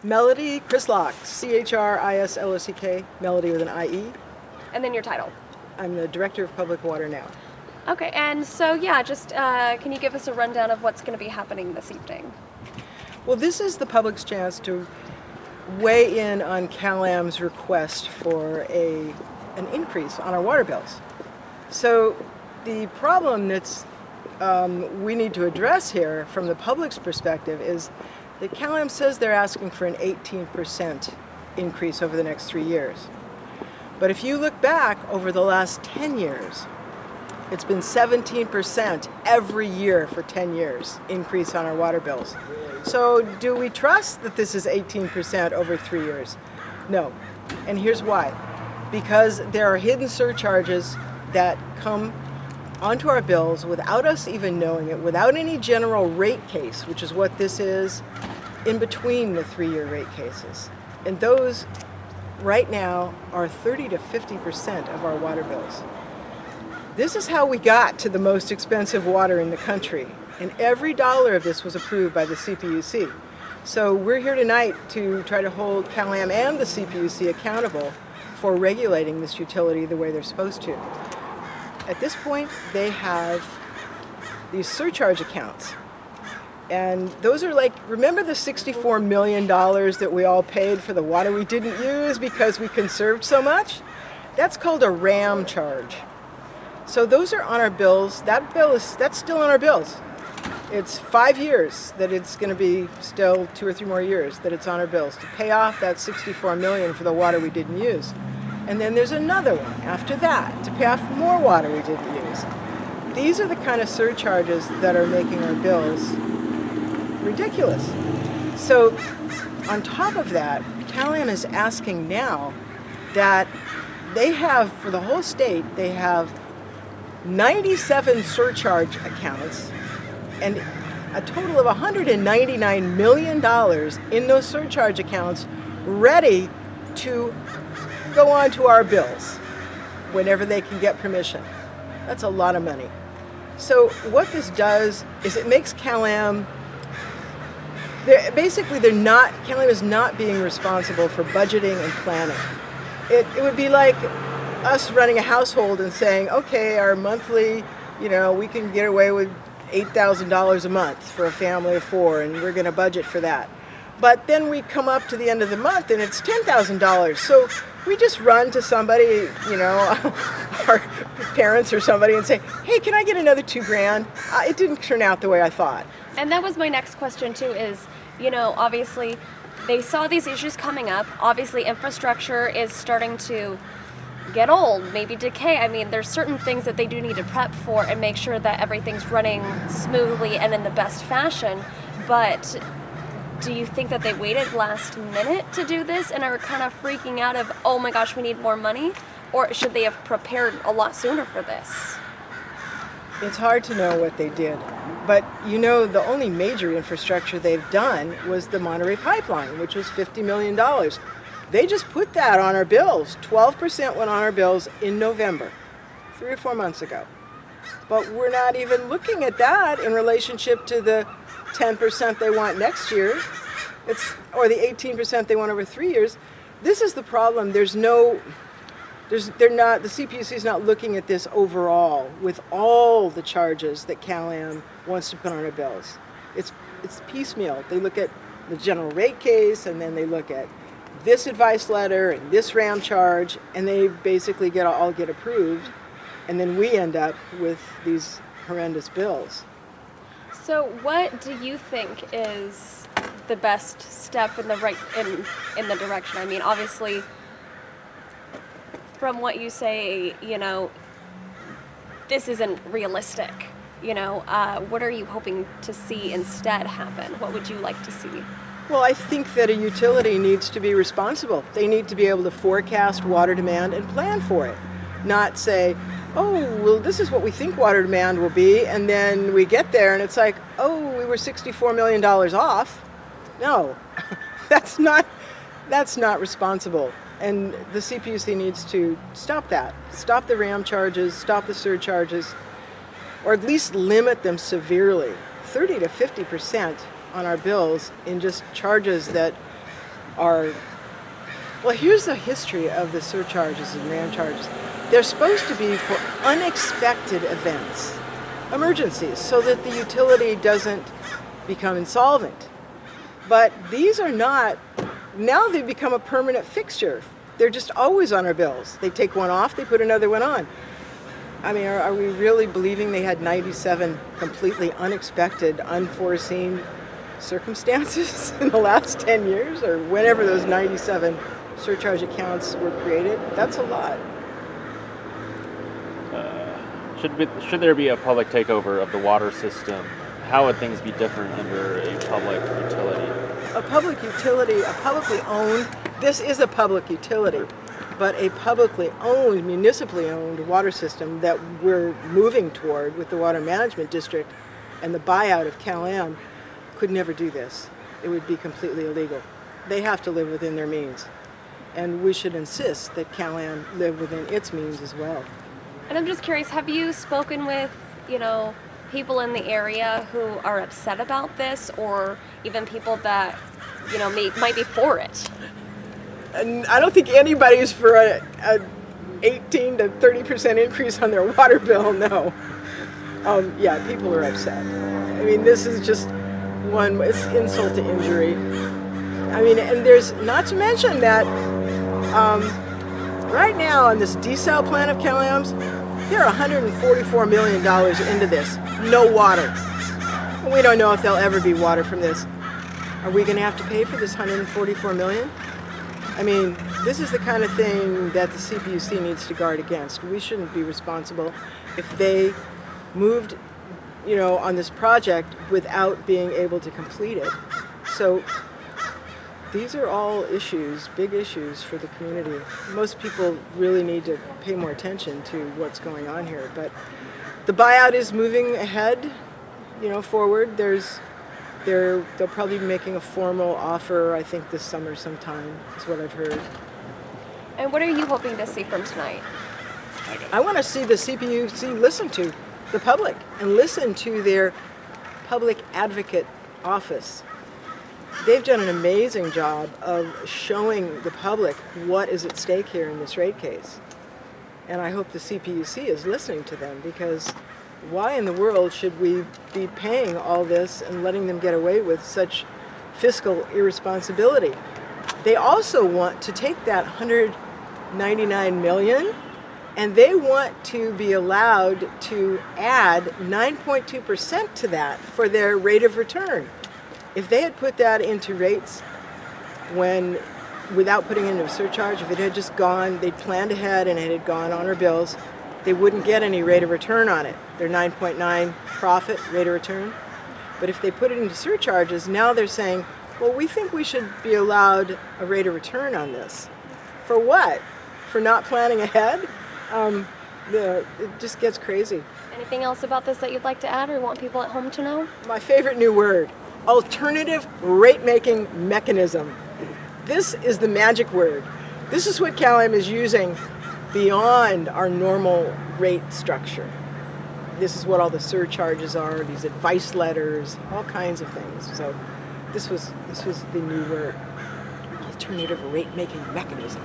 Melodie Chrislock, Chrislock, Melodie with an IE. And then your title. I'm the Director of Public Water now. Okay, and so just can you give us a rundown of what's going to be happening this evening? Well, this is the public's chance to weigh in on CalAm's request for an increase on our water bills. So the problem that's we need to address here from the public's perspective is that CalAm says they're asking for an 18% increase over the next 3 years. But if you look back over the last 10 years, it's been 17% every year for 10 years increase on our water bills. So do we trust that this is 18% over 3 years? No. And here's why. Because there are hidden surcharges that come onto our bills without us even knowing it, without any general rate case, which is what this is, in between the 3-year rate cases. And those right now are 30 to 50% of our water bills. This is how we got to the most expensive water in the country. And every dollar of this was approved by the CPUC. So we're here tonight to try to hold CalAm and the CPUC accountable for regulating this utility the way they're supposed to. At this point, they have these surcharge accounts. And those are like, remember the $64 million that we all paid for the water we didn't use because we conserved so much? That's called a RAM charge. So those are on our bills. That's still on our bills. It's 5 years that it's going to be still 2 or 3 more years that it's on our bills to pay off that $64 million for the water we didn't use. And then there's another one after that to pay off more water we didn't use. These are the kind of surcharges that are making our bills ridiculous. So on top of that, CalAm is asking now that they have, for the whole state, they have 97 surcharge accounts and a total of $199 million in those surcharge accounts ready to go on to our bills whenever they can get permission. That's a lot of money. So what this does is it makes CalAm, CalAm is not being responsible for budgeting and planning. It would be like us running a household and saying, okay, our monthly, we can get away with $8,000 a month for a family of 4, and we're going to budget for that. But then we come up to the end of the month and it's $10,000. So we just run to somebody, our parents or somebody, and say, hey, can I get another $2,000? It didn't turn out the way I thought. And that was my next question too is, obviously they saw these issues coming up. Obviously infrastructure is starting to get old, maybe decay. I mean, there's certain things that they do need to prep for and make sure that everything's running smoothly and in the best fashion. But do you think that they waited last minute to do this and are kind of freaking out of, oh my gosh, we need more money? Or should they have prepared a lot sooner for this? It's hard to know what they did. But the only major infrastructure they've done was the Monterey Pipeline, which was $50 million. They just put that on our bills. 12% went on our bills in November, 3 or 4 months ago. But we're not even looking at that in relationship to the 10% they want next year, or the 18% they want over 3 years. This is the problem. The CPUC is not looking at this overall with all the charges that CalAm wants to put on our bills. It's piecemeal. They look at the general rate case, and then they look at this advice letter and this RAM charge, and they basically all get approved, and then we end up with these horrendous bills. So what do you think is the best step in the direction? I mean, obviously, from what you say, this isn't realistic. What are you hoping to see instead happen? What would you like to see? Well, I think that a utility needs to be responsible. They need to be able to forecast water demand and plan for it. Not say, oh, well, this is what we think water demand will be, and then we get there and it's like, oh, we were $64 million off. No, that's not responsible. And the CPUC needs to stop that. Stop the RAM charges, stop the surcharges, or at least limit them severely. 30 to 50% on our bills in just charges that are, well, here's the history of the surcharges and RAM charges. They're supposed to be for unexpected events, emergencies, so that the utility doesn't become insolvent. But these are not, now they've become a permanent fixture. They're just always on our bills. They take one off, they put another one on. I mean, are we really believing they had 97 completely unexpected, unforeseen circumstances in the last 10 years, or whenever those 97 surcharge accounts were created? That's a lot. Should there be a public takeover of the water system? How would things be different under a public utility? A public utility, a publicly owned, this is a public utility, but a publicly owned, municipally owned water system that we're moving toward with the Water Management District and the buyout of Cal-Am could never do this. It would be completely illegal. They have to live within their means. And we should insist that Cal-Am live within its means as well. And I'm just curious, have you spoken with, people in the area who are upset about this, or even people that, might be for it? And I don't think anybody's for a 18 to 30% increase on their water bill, no. Yeah, people are upset. I mean, this is just it's insult to injury. I mean, and there's, not to mention that right now on this desal plan of Cal-Am's, they're $144 million into this. No water. We don't know if there'll ever be water from this. Are we going to have to pay for this $144 million? I mean, this is the kind of thing that the CPUC needs to guard against. We shouldn't be responsible if they moved, on this project without being able to complete it. So these are all issues, big issues for the community. Most people really need to pay more attention to what's going on here. But the buyout is moving ahead, forward. They'll probably be making a formal offer, I think, this summer sometime, is what I've heard. And what are you hoping to see from tonight? I want to see the CPUC listen to the public and listen to their public advocate office. They've done an amazing job of showing the public what is at stake here in this rate case. And I hope the CPUC is listening to them, because why in the world should we be paying all this and letting them get away with such fiscal irresponsibility? They also want to take that $199 million, and they want to be allowed to add 9.2% to that for their rate of return. If they had put that into rates without putting into a surcharge, if it had just gone, they'd planned ahead and it had gone on our bills, they wouldn't get any rate of return on it. Their 9.9 profit rate of return. But if they put it into surcharges, now they're saying, well, we think we should be allowed a rate of return on this. For what? For not planning ahead? It just gets crazy. Anything else about this that you'd like to add or want people at home to know? My favorite new word, alternative rate-making mechanism. This is the magic word. This is what Cal-Am is using beyond our normal rate structure. This is what all the surcharges are, these advice letters, all kinds of things. So this was the new word, alternative rate-making mechanism.